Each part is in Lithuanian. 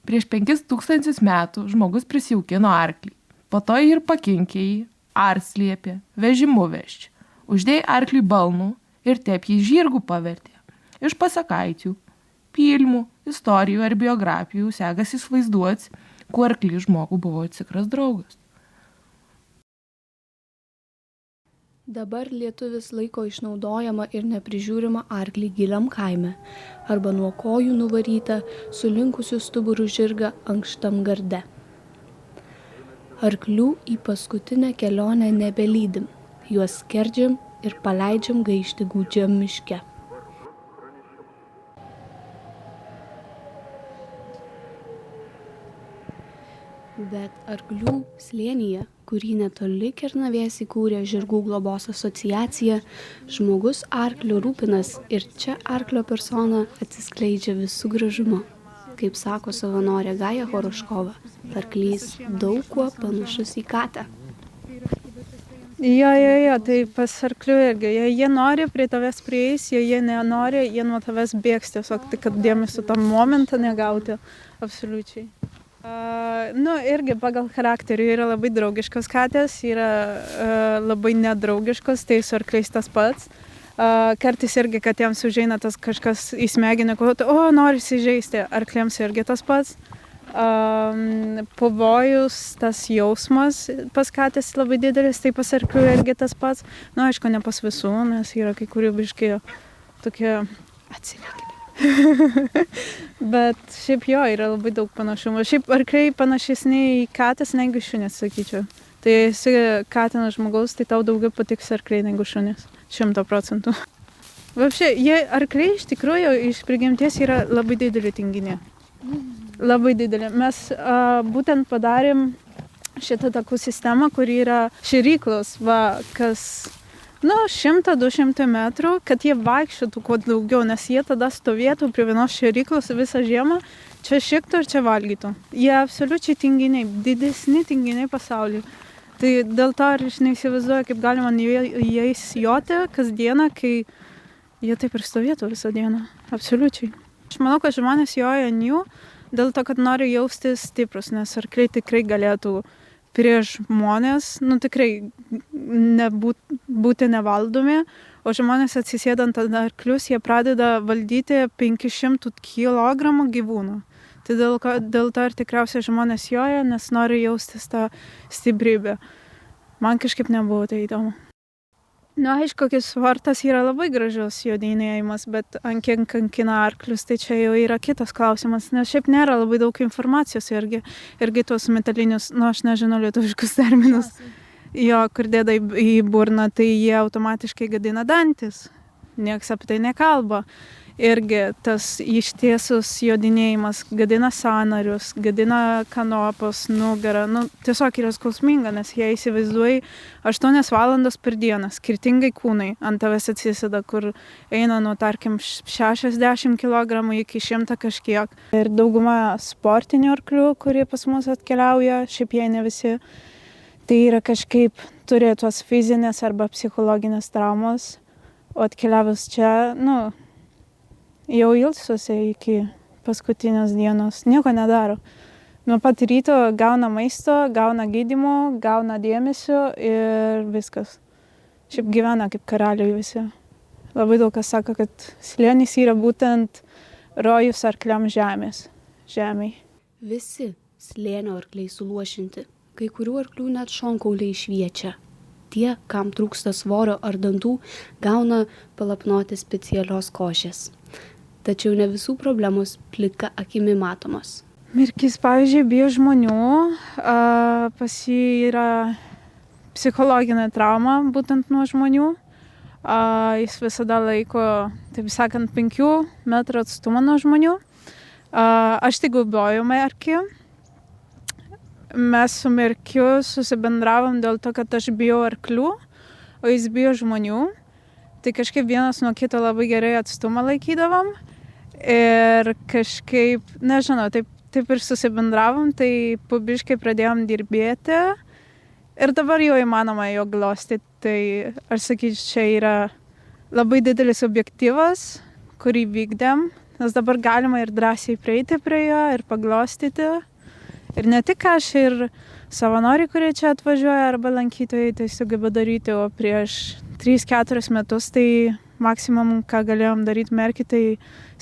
Prieš 5000 metų žmogus prisijaukino arklį. Po to ir pakinkė jį, ars liepė, vežimu vežti. Uždėjo arkliui balnų ir taip jį žirgų pavertė. Iš pasakaičių, filmų, istorijų ar biografijų segas įsivaizduoti, kuo arklys žmogų buvo tikras draugas. Dabar lietuvis laiko išnaudojama ir neprižiūrima arklį giliam kaime arba nuo kojų nuvaryta sulinkusių stuburų žirgą ankštam garde. Arklių į paskutinę kelionę nebelydim, juos skerdžiam ir paleidžiam gaišti gūdžiam miške. Bet arklių slėnyje, kurį netoli Kernavės įkūrė Žirgų globos asociacija, žmogus arkliu rūpinas ir čia arklio persona atsiskleidžia visų gražumu. Kaip sako savanorė Gaja Horoškova, arklys daug kuo panašus į katę. Jo, tai pas arklių irgi. Jie nori prie tavęs prieis, jie nenori, jie nuo tavęs bėgs tiesiog, tai kad dėmesio tam momentą negauti, absoliučiai. Irgi pagal charakterį yra labai draugiškos katės, yra labai nedraugiškos, tai su arkliais tas pats. Kartais irgi katėms užeina tas kažkas į smegenį, nori įsižeisti, arkliams irgi tas pats. Pavojus, tas jausmas pas katės labai didelis, tai pas arklių irgi tas pats. Aišku, ne pas visų, nes yra kai kurių biški tokie atsilikėliai. Bet šiaip jo, yra labai daug panašumų. Šiaip arkliai panašesni į katės negu šunis, sakyčiau. Tai esi katinas žmogaus, tai tau daugiau patiks arkliai negu šunis. 100%. Vapšė, arkliai iš tikrųjų iš prigimties yra labai didelį tinginį. Labai didelį. Mes būtent padarėm šitą takų sistemą, kur yra šėryklos, kas 100-200 metrų, kad jie vaikščiotų kuo daugiau, nes jie tada stovėtų prie vienos šėryklos visą žiemą, čia šiktų ir čia valgytų. Jie absoliučiai tinginiai, didesni tinginiai pasaulyje. Tai dėl to aš neįsivaizduoju, kaip galima jais joti kasdieną, kai jie taip ir stovėtų visą dieną. Absoliučiai. Aš manau, kad žmonės joja ant jų dėl to, kad nori jaustis stiprus, nes arkliai tikrai galėtų prieš žmonės, tikrai būti nevaldomi, o žmonės atsisėdant ant arklius, jie pradeda valdyti 500 kg gyvūnų. Tai dėl to ir tikriausiai žmonės joja, nes nori jaustis tą stiprybę. Man kažkaip nebuvo tai įdomu. Aišku, sportas yra labai gražus jodinėjimas, bet ant kiek kankina arklius, tai čia jau yra kitas klausimas, nes šiaip nėra labai daug informacijos irgi tuos metalinius, aš nežinau lietuviškus terminus, kur dėda į burną, tai jie automatiškai gadina dantis, nieks apie tai nekalba. Irgi tas ištiesus jodinėjimas gadina sąnarius, gadina kanopos, nugarą. Tiesiog yra skausminga, nes jie įsivaizduoja 8 valandas per dieną, skirtingai kūnai ant tavęs atsisėda, kur eina nuo, tarkim, 60 kg iki 100 kažkiek. Ir dauguma sportinių arklių, kurie pas mus atkeliauja, šiaip jie ne visi, tai yra kažkaip turi tuos fizinės arba psichologinės traumos, o atkeliavus čia, jau ilsiuosi iki paskutinės dienos, nieko nedaro. Nuo pat ryto gauna maisto, gauna gydymo, gauna dėmesio ir viskas. Šiaip gyvena kaip karaliai visi. Labai daug kas sako, kad slėnis yra būtent rojus arkliam žemėj. Visi slėnio arkliai suluošinti, kai kurių arklių net šonkauliai šviečia. Tie, kam trūksta svorio ar dantų, gauna palapnoti specialios košės. Tačiau ne visų problemos plika akimi matomos. Mirkis, pavyzdžiui, bijo žmonių, pas jį yra psichologinė trauma būtent nuo žmonių. Jis visada laiko, taip sakant, 5 metrų atstumą nuo žmonių. Aš tik globojau Mirkį. Mes su Mirkiu susibendravom dėl to, kad aš bijau arklių, o jis bijo žmonių. Tai kažkaip vienas nuo kito labai gerai atstumą laikydavom. Ir kažkaip, nežinau, taip ir susibendravom, tai po biškai pradėjom dirbėti. Ir dabar jau įmanoma jo glostyti. Tai aš sakyčiau, čia yra labai didelis objektyvas, kurį vykdėm, nes dabar galima ir drąsiai prieiti prie jo ir paglostyti. Ir ne tik aš, ir savanoriai, kurie čia atvažiuoja arba lankytojai tai sugeba daryti, o prieš 3-4 metus tai maksimum, ką galėjom daryti merkį, tai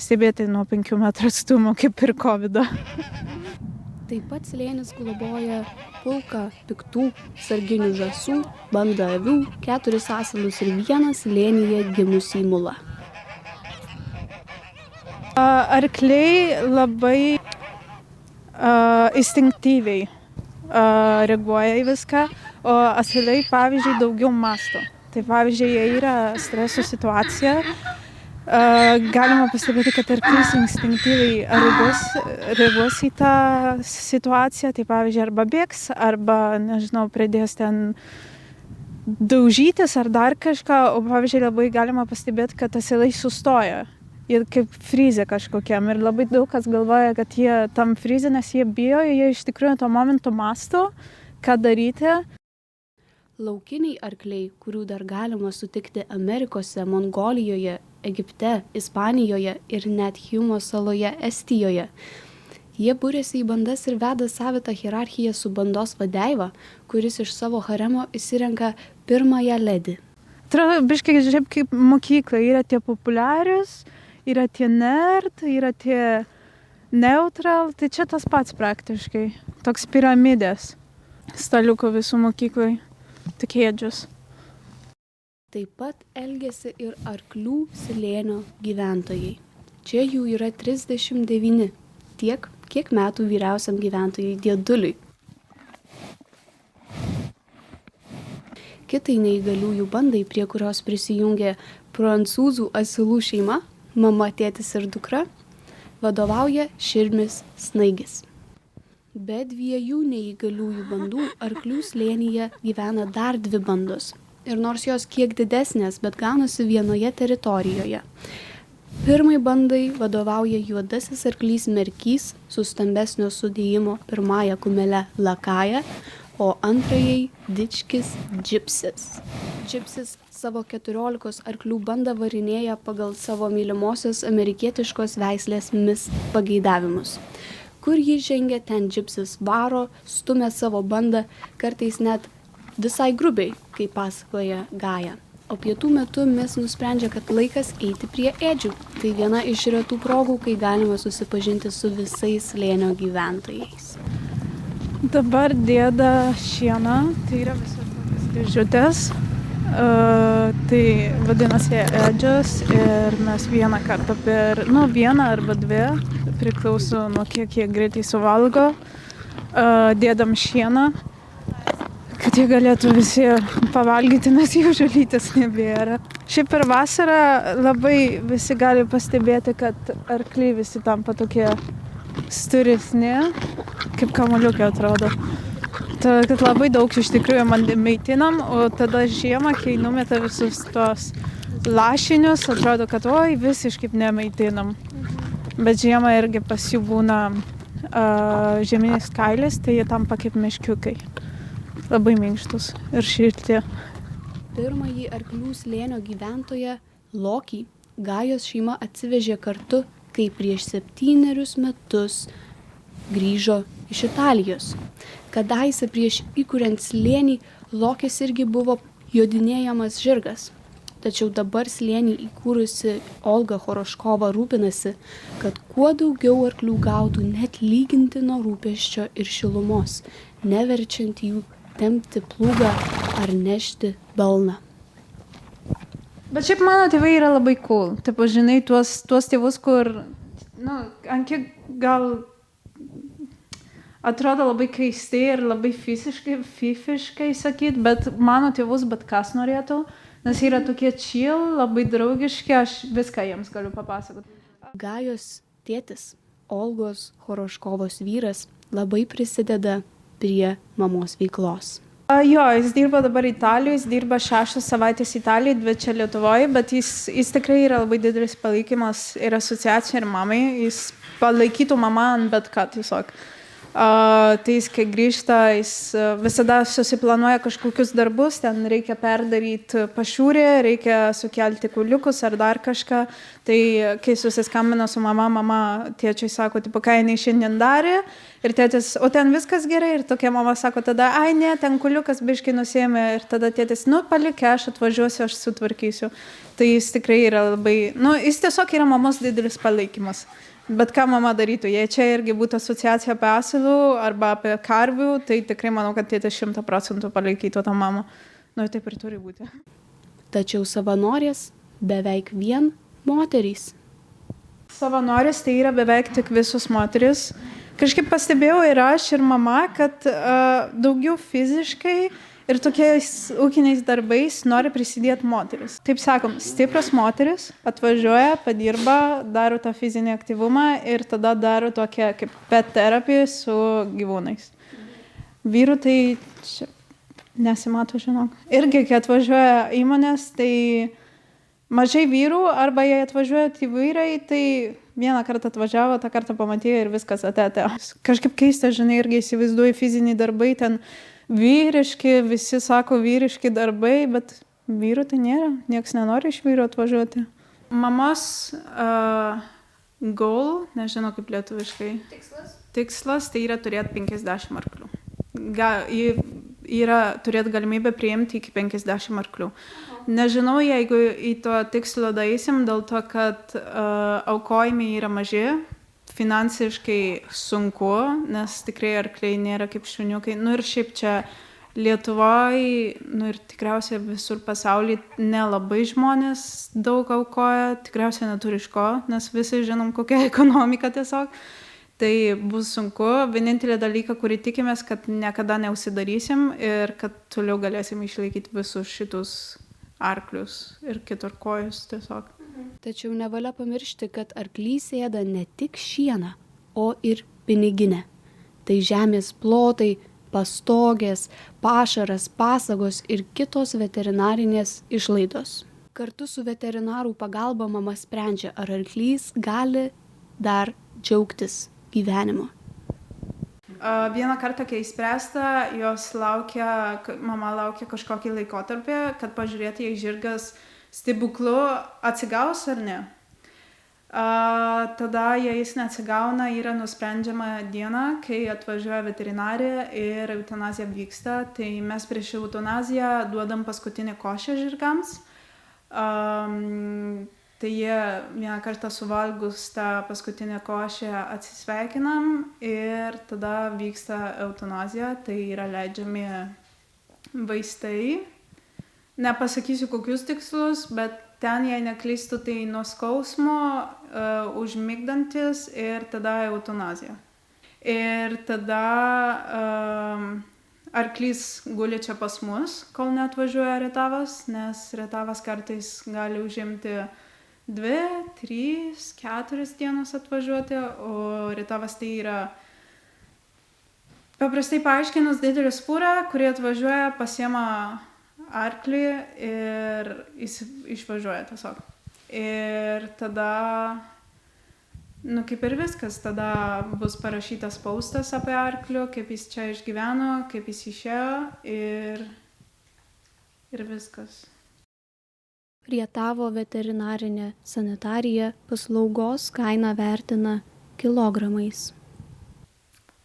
stebėti nuo 5 metrų atstumo, kaip ir COVID-o. Taip pat slėnis globoja pulką piktų sarginių žąsų, bandą avių, 4 asilus ir 1 slėnyje gimusį mulą. Arkliai labai instinktyviai reaguoja į viską, o asilai, pavyzdžiui, daugiau mąsto. Tai pavyzdžiui, jei yra streso situacija, galima pastebėti, kad arklys instinktyviai reaguos į tą situaciją, tai pavyzdžiui, arba bėgs, arba, nežinau, pradės ten daužytis ar dar kažką, o pavyzdžiui, labai galima pastebėti, kad asilai sustoja. Jie kaip frizė kažkokiam ir labai daug kas galvoja, kad jie tam frizė, nes jie bijo, jie iš tikrųjų tuo momentu mąsto, ką daryti. Laukiniai arkliai, kurių dar galima sutikti Amerikose, Mongolijoje, Egipte, Ispanijoje ir net Hiumo saloje Estijoje. Jie būrėsi į bandas ir veda savitą hierarchiją su bandos vadeiva, kuris iš savo haremo įsirenka pirmąją ledį. Atrodo, biškai žiūrėk kaip mokykla, yra tie populiarius, yra tie nerd, yra tie neutral, tai čia tas pats praktiškai. Toks piramidės staliuko visų mokyklai, tik ėdžius. Taip pat elgiasi ir arklių slėnio gyventojai. Čia jų yra 39, tiek, kiek metų vyriausiam gyventojui Dieduliui. Kitai neįgaliųjų bandai, prie kurios prisijungė prancūzų asilų šeima, mama, tėtis ir dukra, vadovauja Širmis Snaigis. Be 2 neįgaliųjų bandų arklių slėnyje gyvena dar 2 bandos. Ir nors jos kiek didesnės, bet gaunasi vienoje teritorijoje. Pirmai bandai vadovauja juodasis arklys Merkys su stambesnio sudėjimo pirmąja kumele Lakaja, o antrajai dičkis Džipsis. Džipsis savo 14 arklių bandą varinėja pagal savo mylimosios amerikietiškos veislės mis pageidavimus. Kur ji žengia, ten Džipsis varo, stumia savo bandą, kartais net visai grubiai, kaip pasakoja Gaja. O pietų metu mis nusprendžia, kad laikas eiti prie ėdžių. Tai viena iš retų progų, kai galima susipažinti su visais slėnio gyventojais. Dabar dėda šieną, tai yra visos tokios dėžutės, tai vadinasi ėdžios ir mes vieną kartą vieną arba 2, priklauso nuo kiek jie greitai suvalgo, dėdam šieną, kad jie galėtų visi pavalgyti, nes jų žolytės nebėra. Šiaip per vasarą labai visi gali pastebėti, kad arkliai visi tampa tokie storesni, kaip kamuoliukai atrodo. Kad labai daug iš tikrųjų maitinam, o tada žiemą, kai numeta visus tos lašinius, atrodo, kad oi, visiškai nemaitinam. Bet žiemą irgi pas jų būna žieminis kailis, tai jie tampa kaip meškiukai. Labai minkštus ir šilti. Pirmąjį arklių slėnio gyventoją Lokį Gajos šeima atsivežė kartu, kai prieš 7 metus grįžo iš Italijos. Kadaise prieš įkuriant slėnį Lokis irgi buvo jodinėjamas žirgas. Tačiau dabar slėnį įkūrusi Olga Horoškova rūpinasi, kad kuo daugiau arklių gautų net lygintino rūpesčio ir šilumos, neverčiant jų tempti plūgą ar nešti balną. Bet šiaip mano tėvai yra labai cool. Taip, žinai, tuos tėvus, kur, ant kiek gal atrodo labai keistai ir labai fifiškai sakyt, bet mano tėvus bet kas norėtų, nes yra tokie chill, labai draugiški, aš viską jiems galiu papasakoti. Gajos tėtis, Olgos Horoškovos vyras, labai prisideda prie mamos veiklos. Jo, jis dirba dabar Italijoje, jis dirba 6 savaitės Italijoje, 2 čia Lietuvoje, bet jis tikrai yra labai didelis palaikymas ir asociacija ir mamai, jis palaikytų mamą ant bet ką tiesiog. Tai jis, kai grįžta, jis visada susiplanuoja kažkokius darbus, ten reikia perdaryti pašiūrį, reikia sukelti kuliukus ar dar kažką. Tai kai susiskambino su mama tėčiai sako, tipo, ką jinai šiandien darė, ir tėtis, o ten viskas gerai, ir tokia mama sako tada, ai ne, ten kuliukas biškai nusėmė, ir tada tėtis, palikė, aš atvažiuosiu, aš sutvarkysiu. Tai jis tikrai yra labai, jis tiesiog yra mamos didelis palaikymas. Bet ką mama darytų, jei čia irgi būtų asociacija apie asilų arba apie karvių, tai tikrai manau, kad tėtis 100% palaikytų tą mamą. Taip ir turi būti. Tačiau savanorės beveik vien moterys. Savanorės tai yra beveik tik visos moteris. Kažkaip pastebėjau ir aš, ir mama, kad daugiau fiziškai ir tokiais ūkiniais darbais nori prisidėti moteris. Taip sakom, stiprios moteris atvažiuoja, padirba, daro tą fizinį aktyvumą ir tada daro tokią kaip pet terapiją su gyvūnais. Vyrų tai čia nesimato, žinok. Irgi, kai atvažiuoja įmonės, tai mažai vyrų arba jei atvažiuoja tai vyrai, tai vieną kartą atvažiavo, tą kartą pamatėjo ir viskas atėjo. Kažkaip keista, žinai, irgi įsivaizduoju fiziniai darbai ten vyriški, visi sako vyriški darbai, bet vyrų tai nėra, nieks nenori iš vyrų atvažiuoti. Mamos goal, nežinau kaip lietuviškai. Tikslas tai yra turėti 50 arklių. Yra turėti galimybę priimti iki 50 arklių. Nežinau, jeigu į to tikslo daeisim, dėl to, kad aukojimai yra maži, finansiškai sunku, nes tikrai arkliai nėra kaip šuniukai. Ir šiaip čia Lietuvoje, ir tikriausiai visur pasaulyje nelabai žmonės daug aukoja, tikriausiai neturi iš ko, nes visi žinom, kokia ekonomika tiesiog. Tai bus sunku. Vienintelė dalyka, kurį tikimės, kad niekada neužsidarysim ir kad toliau galėsim išlaikyti visus šitus arklius ir keturkojus tiesiog. Tačiau nevalia pamiršti, kad arklys ėda ne tik šieną, o ir piniginę. Tai žemės plotai, pastogės, pašaras, pasagos ir kitos veterinarinės išlaidos. Kartu su veterinarų pagalba mama sprendžia, ar arklys gali dar džiaugtis gyvenimu. Vieną kartą, kai įspręsta, mama laukia kažkokį laikotarpį, kad pažiūrėti, jei žirgas stebuklu atsigaus ar ne. Tada, jei jis neatsigauna, yra nusprendžiama diena, kai atvažiuoja veterinarė ir eutanazija vyksta. Tai mes prieš eutanaziją duodam paskutinį košę žirgams. Tai jie vieną kartą suvalgus tą paskutinę košę atsisveikinam ir tada vyksta eutanazija. Tai yra leidžiami vaistai. Nepasakysiu kokius tikslus, bet ten, jei neklystu, tai nuo skausmo, užmigdantis ir tada eutanazija. Ir tada arklys guli čia pas mus, kol neatvažiuoja Rietavas, nes Rietavas kartais gali užimti 2, 3, 4 dienos atvažiuoti, o Rietavas tai yra paprastai paaiškinus didelį spūrą, kurie atvažiuoja, pasiema arklį ir išvažiuoja tiesiog. Ir tada, kaip ir viskas, tada bus parašytas postas apie arklį, kaip jis čia išgyveno, kaip jis išėjo ir viskas. Rietavo veterinarinė sanitarija paslaugos kainą vertina kilogramais.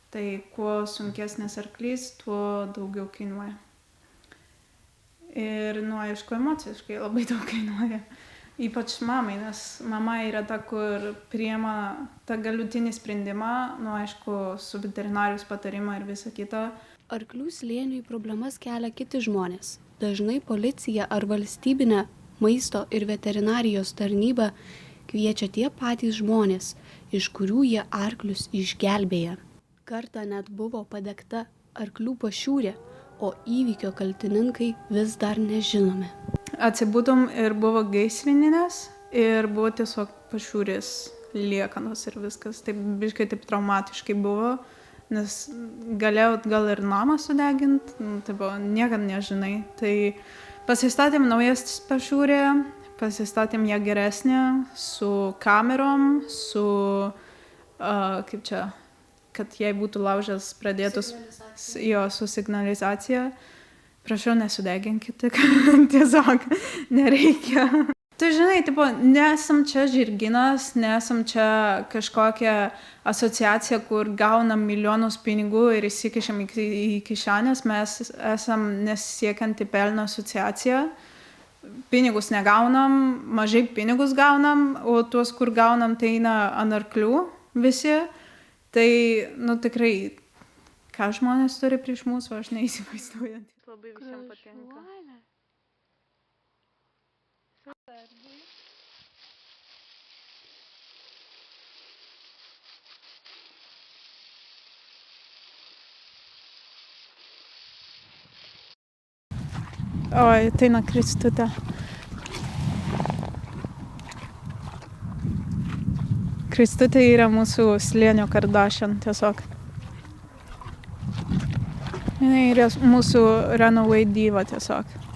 Tai kuo sunkesnis arklys, tuo daugiau kainuoja. Ir, aišku, emociškai labai daug kainuoja. Ypač mamai, nes mama yra ta, kur priima tą galutinį sprendimą, aišku, su veterinarijos patarimą ir visa kita. Arklių slėniui problemas kelia kiti žmonės. Dažnai policija ar valstybinė maisto ir veterinarijos tarnyba kviečia tie patys žmonės, iš kurių jie arklius išgelbėja. Kartą net buvo padegta arklių pašiūrė, o įvykio kaltininkai vis dar nežinomi. Atsibudom ir buvo gaisrininės ir buvo tiesiog pašiūrės liekanos ir viskas. Taip biškai taip traumatiškai buvo, nes galėjau gal ir namą sudeginti, tai buvo niekad nežinai. Tai pasistatėm naujas pašiūrę, pasistatėm ją geresnę, su kamerom, su kad jei būtų laužas pradėtus jo su signalizacija, prašau nesudeginkit, tik tiesiog nereikia. Tu žinai, tipo, nesam čia žirginas, nesam čia kažkokia asociacija, kur gaunam milijonus pinigų ir įsikišam į kišenės, mes esam nesiekianti pelno asociacija. Pinigus negaunam, mažai pinigus gaunam, o tuos, kur gaunam, tai eina ant arklių visi. Tai, nu tikrai, ką žmonės turi prieš mūsų, aš neįsivaizduoju. Labai visiems patinka. Oi, ateina Kristutė. Kristutė yra mūsų slėnio Kardashian tiesiog. Jinai yra mūsų runaway diva tiesiog.